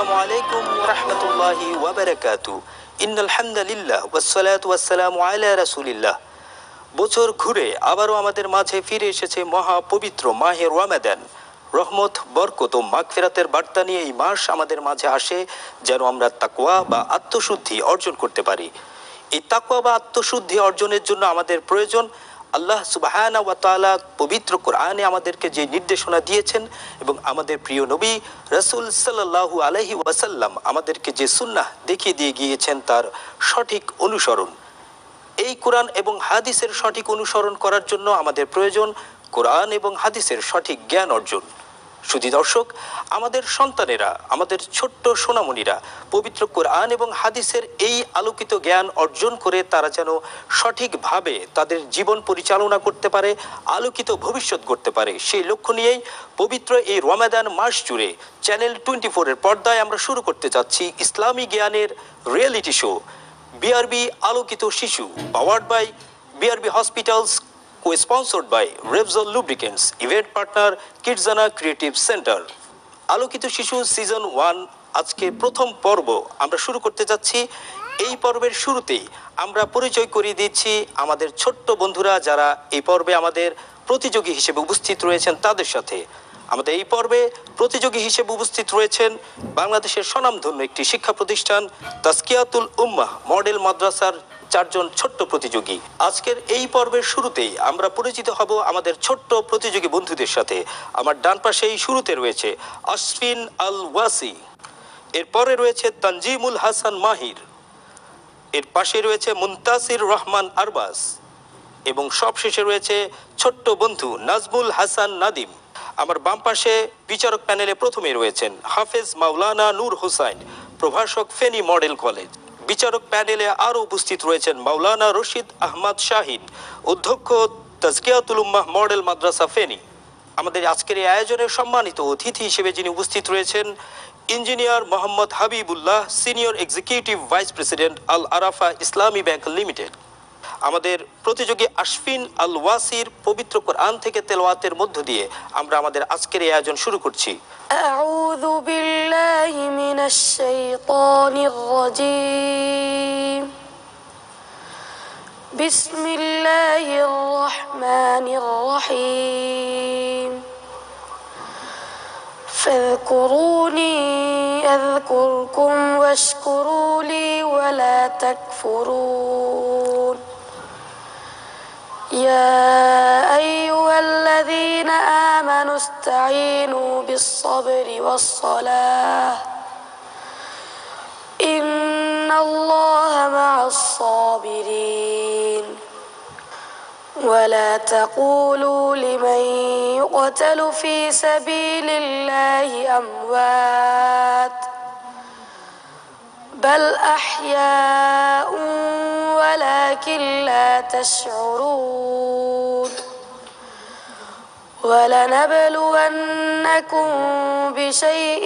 আসসালামু আলাইকুম ওয়া রাহমাতুল্লাহি ওয়া বারাকাতুহু। ইন্নাল হামদালিল্লাহ ওয়াসসালাতু ওয়াসসালামু আলা রাসূলিল্লাহ। বছর ঘুরে আবারও আমাদের মাঝে ফিরে এসেছে মহা পবিত্র মাহে রমাদান। রহমত, বরকত ও মাগফিরাতের বার্তা নিয়ে এই মাস আমাদের মাঝে আসে যেন আমরা তাকওয়া বা আত্মশুদ্ধি অর্জন করতে পারি। এই তাকওয়া বা আত্মশুদ্ধি অর্জনের জন্য আমাদের প্রয়োজন আল্লাহ সুবহানাহু ওয়া তাআলা পবিত্র কোরআনে আমাদেরকে যে নির্দেশনা দিয়েছেন এবং আমাদের প্রিয় নবী রাসূল সাল্লাল্লাহু আলাইহি ওয়াসাল্লাম আমাদেরকে যে সুন্নাহ দেখিয়ে দিয়ে গিয়েছেন তার সঠিক অনুসরণ। এই কোরআন এবং হাদিসের সঠিক অনুসরণ করার জন্য আমাদের প্রয়োজন কোরআন এবং হাদিসের সঠিক জ্ঞান অর্জন। শুধু দর্শক, আমাদের সন্তানেরা, আমাদের ছোট্ট সোনামণিরা পবিত্র কোরআন এবং হাদিসের এই আলোকিত জ্ঞান অর্জন করে তারা যেন সঠিকভাবে তাদের জীবন পরিচালনা করতে পারে, আলোকিত ভবিষ্যৎ গড়তে পারে, সেই লক্ষ্য নিয়েই পবিত্র এই রমাদান মাস জুড়ে চ্যানেল 24-এর পর্দায় আমরা শুরু করতে যাচ্ছি ইসলামী জ্ঞানের রিয়েলিটি শো বিআরবি আলোকিত শিশু, powered by BRB hospitals, co-sponsored by Revzol Lubricants, event partner Kidzana Creative Center। আলোকিত শিশু সিজন 1 আজকে প্রথম পর্ব আমরা শুরু করতে যাচ্ছি। এই পর্বের শুরুতেই আমরা পরিচয় করিয়ে দিচ্ছি আমাদের ছোট্ট বন্ধুরা যারা এই পর্বে আমাদের প্রতিযোগী হিসেবে উপস্থিত রয়েছেন তাদের সাথে। আমাদের এই পর্বে প্রতিযোগী হিসেবে উপস্থিত রয়েছেন বাংলাদেশের স্বনামধন্য একটি শিক্ষা প্রতিষ্ঠান তাজকিয়াতুল উম্মাহ মডেল মাদ্রাসার 4 জন ছোট্ট প্রতিযোগী। আজকের এই পর্বের শুরুতেই আমরা পরিচিত হব আমাদের ছোট্ট প্রতিযোগী বন্ধুদের সাথে। আমার ডান পাশেই শুরুতে রয়েছে আশফিন আল ওয়াসি, এরপরে রয়েছে তানজিমুল হাসান মাহির, এর পাশে রয়েছে মুনতাসির রহমান আরবাস এবং সবশেষে রয়েছে ছোট্ট বন্ধু নাজমুল হাসান নাদিম। আমার বাম পাশে বিচারক প্যানেলে প্রথমে রয়েছেন হাফেজ মাওলানা নূর হোসাইন, প্রভাষক ফেনী মডেল কলেজ। বিচারক প্যানেলে আরও উপস্থিত রয়েছেন মাওলানা রশিদ আহমদ শাহিন, অধ্যক্ষ তাজকিয়াতুল উম্মাহ মডেল মাদ্রাসা ফেনী। আমাদের আজকের এই আয়োজনের সম্মানিত অতিথি হিসেবে যিনি উপস্থিত রয়েছেন engineer Mohammad Habibullah, senior executive vice president Al Arafah Islami bank limited. আমাদের প্রতিযোগী আশফিন আল ওয়াসির পবিত্র কোরআন থেকে তেলাওয়াতের মধ্য দিয়ে আমরা আমাদের আজকের এই আয়োজন শুরু করছি। আউযু বিল্লাহি মিনাশ শাইতানির রাজীম। বিসমিল্লাহির রহমানির রহিম। ফাযকুরুনি আযকুরকুম ওয়াশকুরু লি ওয়া লা তাকফুরুন। يا أيها الذين آمنوا استعينوا بالصبر والصلاة إن الله مع الصابرين ولا تقولوا لمن يقتل في سبيل الله أموات بل أحياء ولكن لا تشعرون ولنبلونكم بشيء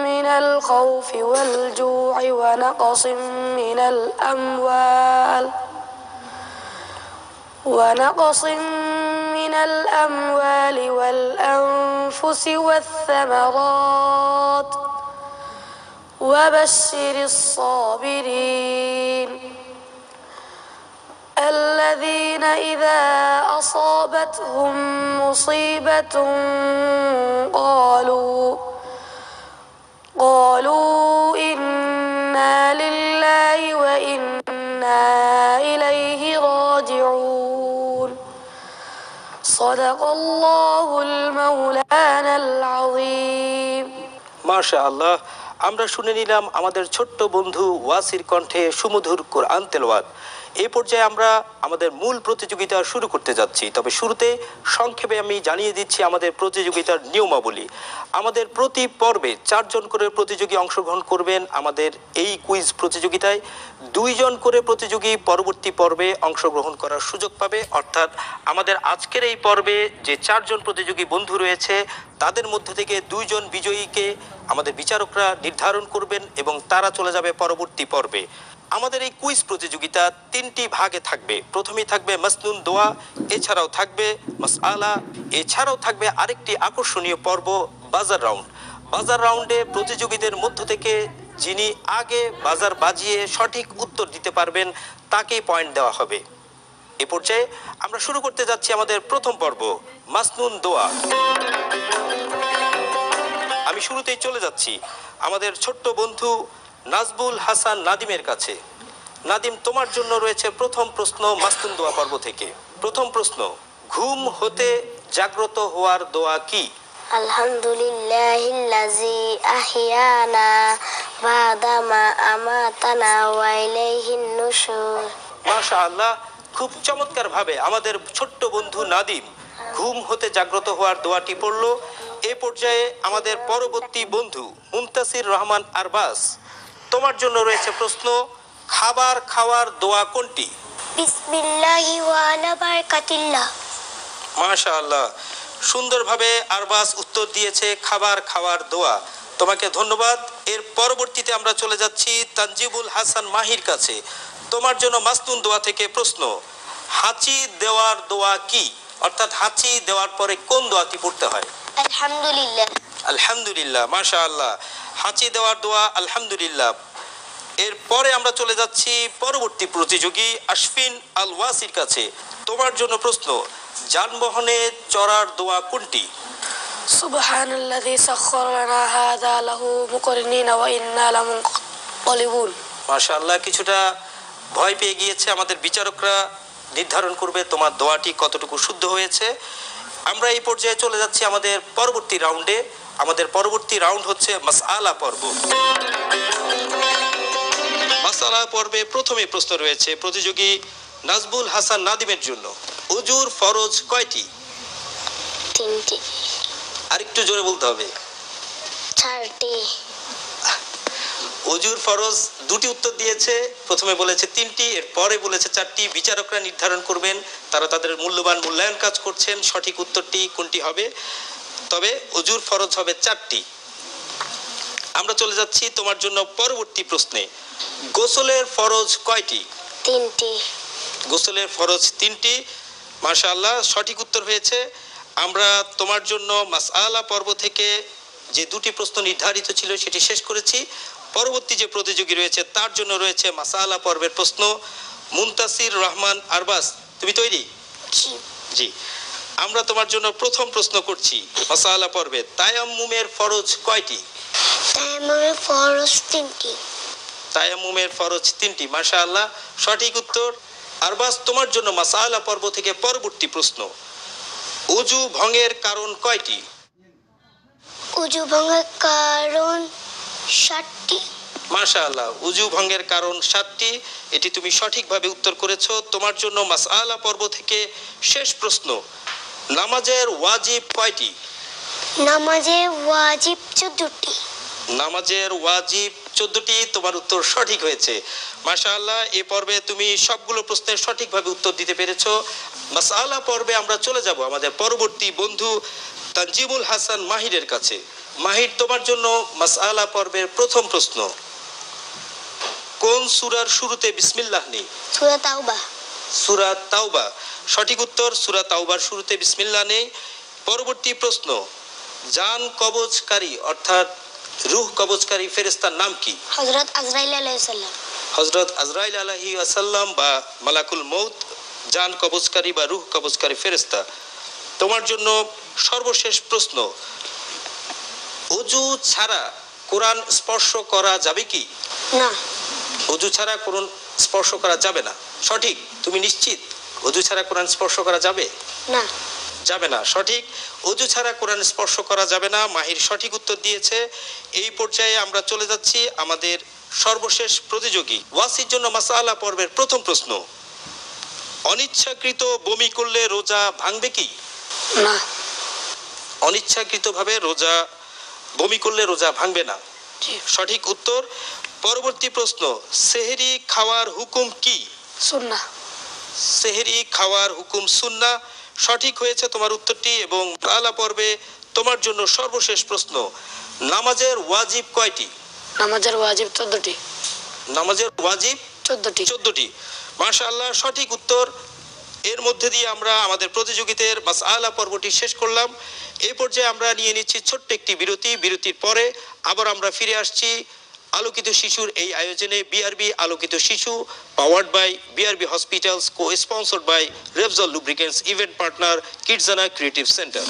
من الخوف والجوع ونقص من الأموال والأنفس والثمرات وبشر الصابرين الذين إذا أصابتهم مصيبة قالوا إنا لله وإنا إليه راجعون صدق الله المولانا العظيم। মাশাআল্লাহ, আমরা শুনে নিলাম আমাদের ছোট্ট বন্ধু ওয়াসির কণ্ঠে সুমধুর কোরআন তেলাওয়াত। এই পর্যায়ে আমরা আমাদের মূল প্রতিযোগিতা শুরু করতে যাচ্ছি। তবে শুরুতে সংক্ষেপে আমি জানিয়ে দিচ্ছি আমাদের প্রতিযোগিতার নিয়মাবলী। আমাদের প্রতি পর্বে 4 জন করে প্রতিযোগী অংশগ্রহণ করবেন। আমাদের এই কুইজ প্রতিযোগিতায় 2 জন করে প্রতিযোগী পরবর্তী পর্বে অংশগ্রহণ করার সুযোগ পাবে। অর্থাৎ আমাদের আজকের এই পর্বে যে 4 জন প্রতিযোগী বন্ধু রয়েছে তাদের মধ্য থেকে 2 জন বিজয়ীকে আমাদের বিচারকরা নির্ধারণ করবেন এবং তারা চলে যাবে পরবর্তী পর্বে। আমাদের এই কুইজ প্রতিযোগিতা 3টি ভাগে থাকবে। প্রথমেই থাকবে মাসনুন দোয়া, এছাড়াও থাকবে মাসআলা, এছাড়াও থাকবে আরেকটি আকর্ষণীয় পর্ব বাজার রাউন্ড। বাজার রাউন্ডে প্রতিযোগীদের মধ্য থেকে যিনি আগে বাজার বাজিয়ে সঠিক উত্তর দিতে পারবেন তাকেই পয়েন্ট দেওয়া হবে। এ পর্যায়ে আমরা শুরু করতে যাচ্ছি আমাদের প্রথম পর্ব, মাসনুন দোয়া। আমি শুরুতেই চলে যাচ্ছি আমাদের ছোট্ট বন্ধু নাজবুল হাসান নাদিমের কাছে। নাদিম, তোমার জন্য রয়েছে প্রথম প্রশ্ন মাসনুন দোয়া পর্ব থেকে। প্রথম প্রশ্ন, ঘুম হতে জাগ্রত হওয়ার দোয়া কি? আলহামদুলিল্লাহিল্লাযী আহিয়ানা বা'দা মা আমাতানা ওয়া ইলাইহিন নুশুর। মাশাআল্লাহ, খুব চমৎকার ভাবে আমাদের ছোট্ট বন্ধু নাদিম ঘুম হতে জাগ্রত হওয়ার দোয়াটি পড়লো। এ পর্যায়ে আমাদের পরবর্তী বন্ধু মুনতাসির রহমান আরবাস, তোমার জন্য রয়েছে প্রশ্ন, খাবার খাওয়ার দোয়া কোনটি? বিসমিল্লাহি ওয়া আলা বারাকাতিল্লাহ। মাশাআল্লাহ, সুন্দরভাবে আরবাস উত্তর দিয়েছে খাবার খাওয়ার দোয়া। তোমাকে ধন্যবাদ। এর পরবর্তীতে আমরা চলে যাচ্ছি তানজিবুল হাসান মাহির কাছে। তোমার জন্য মাসনুন দোয়া থেকে প্রশ্ন, হাঁচি দেওয়ার দোয়া কি? অর্থাৎ হাঁচি দেওয়ার পরে কোন দোয়াটি পড়তে হয়? আলহামদুলিল্লাহ। আলহামদুলিল্লাহ, মাশাআল্লাহ, হাঁচি দেওয়ার দোয়া আলহামদুলিল্লাহ। এরপরে আমরা চলে যাচ্ছি পরবর্তী প্রতিযোগী আশফিন আল ওয়াসির কাছে। তোমার জন্য প্রশ্ন, যানবাহনে চড়ার দোয়া কোনটি? সুবহানাল্লাযী সাখখারা লানা হাযা লাহু মুকরিনিনা ওয়া ইন্না লামুনকালিবুন। মাশাআল্লাহ, কিছুটা ভয় পেয়ে গিয়েছে। আমাদের বিচারকরা নির্ধারণ করবে তোমার দোয়াটি কতটুকু শুদ্ধ হয়েছে। আমরা এই পর্যায়ে চলে যাচ্ছি আমাদের পরবর্তী রাউন্ডে। আমাদের পরবর্তী রাউন্ড হচ্ছে মাসআলা পর্ব। মাসআলা পর্বে প্রথমে প্রশ্ন রয়েছে প্রতিযোগী নাজবুল হাসান নাদিমের জন্য। ওযুর ফরজ কয়টি? 3টি। আরেকটু জোরে বলতে হবে। 4টি। ওযুর ফরজ দুটি উত্তর দিয়েছে। প্রথমে বলেছে 3টি, এর পরে বলেছে 4টি। বিচারকরা নির্ধারণ করবেন, তারা তাদের মূল্যবান মূল্যায়ন কাজ করছেন, সঠিক উত্তরটি কোনটি হবে। তবে ওযুর ফরজ হবে 4টি। আমরা চলে যাচ্ছি তোমার জন্য পরবর্তী প্রশ্নে। গোসলের ফরজ কয়টি? 3টি। গোসলের ফরজ 3টি। মাশাআল্লাহ, সঠিক উত্তর হয়েছে। আমরা তোমার জন্য মাসআলা পর্ব থেকে যে দুটি প্রশ্ন নির্ধারিত ছিল সেটি শেষ করেছি। পরবর্তী যে প্রতিযোগী রয়েছে তার জন্য রয়েছে মাসআলা পর্বের প্রশ্ন। মুনতাসির রহমান আরবাস, তুমি তৈরি? জি। আমরা তোমার জন্য প্রথম প্রশ্ন করছি মাসআলা পর্বে। তায়াম্মুমের ফরজ কয়টি? তায়াম্মুমের ফরজ 3টি। তায়াম্মুমের ফরজ 3টি। মাশাআল্লাহ, সঠিক উত্তর। আরবাস, তোমার জন্য মাসআলা পর্ব থেকে পরবর্তী প্রশ্ন। ওযু ভঙ্গের কারণ কয়টি? ওযু ভঙ্গের কারণ 7টি। মাশাআল্লাহ, ওযু ভঙ্গের কারণ 7টি। এটি তুমি সঠিকভাবে উত্তর করেছো। তোমার জন্য মাসআলা পর্ব থেকে শেষ প্রশ্ন। নামাজের ওয়াজিব কয়টি? নামাজের ওয়াজিব 14টি। নামাজের ওয়াজিব 14টি। তোমার উত্তর সঠিক হয়েছে। মাশাআল্লাহ, এই পর্বে তুমি সবগুলো প্রশ্নের সঠিকভাবে উত্তর দিতে পেরেছো। মাসআলা পর্বে আমরা চলে যাব আমাদের পরবর্তী বন্ধু তানজিমুল হাসান মাহিরের কাছে। মাহির, তোমার জন্য মাসআলা পর্বের প্রথম প্রশ্ন। কোন সূরার শুরুতে বিসমিল্লাহ নেই? সূরা তাওবা। সূরা তাওবা, সঠিক উত্তর। সূরা তাওবার শুরুতে বিসমিল্লাহ নেই। পরবর্তী প্রশ্ন, জান কবজকারী অর্থাৎ রূহ কবজকারী ফেরেশতার নাম কি? হযরত আজরাইল আলাইহিস সালাম। হযরত আজরাইল আলাইহিস সালাম বা মালাকুল মউত জান কবজকারী বা রূহ কবজকারী ফেরেশতা। তোমার জন্য সর্বশেষ প্রশ্ন। ওযু ছাড়া কোরআন স্পর্শ করা যাবে কি? না। ওযু ছাড়া কোরআন স্পর্শ করা যাবে না। সঠিক? তুমি নিশ্চিত ওযু ছাড়া কোরআন স্পর্শ করা যাবে? না। যাবে না, সঠিক। ওযু ছাড়া কোরআন স্পর্শ করা যাবে না। মাহির সঠিক উত্তর দিয়েছে। এই পর্যায়ে আমরা চলে যাচ্ছি আমাদের সর্বশেষ প্রতিযোগী ওয়াসির জন্য মাসআলা পর্বের প্রথম প্রশ্ন। অনিচ্ছাকৃত বমি করলে রোজা ভাঙবে কি? না। অনিচ্ছাকৃতভাবে রোজা বমি করলে রোজা ভাঙবে না। সঠিক উত্তর। পরবর্তী প্রশ্ন, সেহরি খাওয়ার হুকুম কি? সুন্নাহ। সেহরি খাওয়ার হুকুম সুন্নাহ। সঠিক হয়েছে তোমার উত্তরটি। এবং মাসআলা পর্বে তোমার জন্য সর্বশেষ প্রশ্ন। নামাজের ওয়াজিব কয়টি? নামাজের ওয়াজিব 14টি। নামাজের ওয়াজিব 14টি। 14টি। মাশাআল্লাহ, সঠিক উত্তর। এর মধ্যে দিয়ে আমরা আমাদের প্রতিযোগিতার মাসআলা পর্বটি শেষ করলাম। এই পর্যায়ে আমরা নিয়ে নিচ্ছি ছোট্ট একটি বিরতির পরে আবার আমরা ফিরে আসছি আলোকিত শিশুর এই আয়োজনে। বিআরবি আলোকিত শিশু, powered by BRB hospitals, co sponsored by Repsol lubricants, event partner Kidzana creative centre.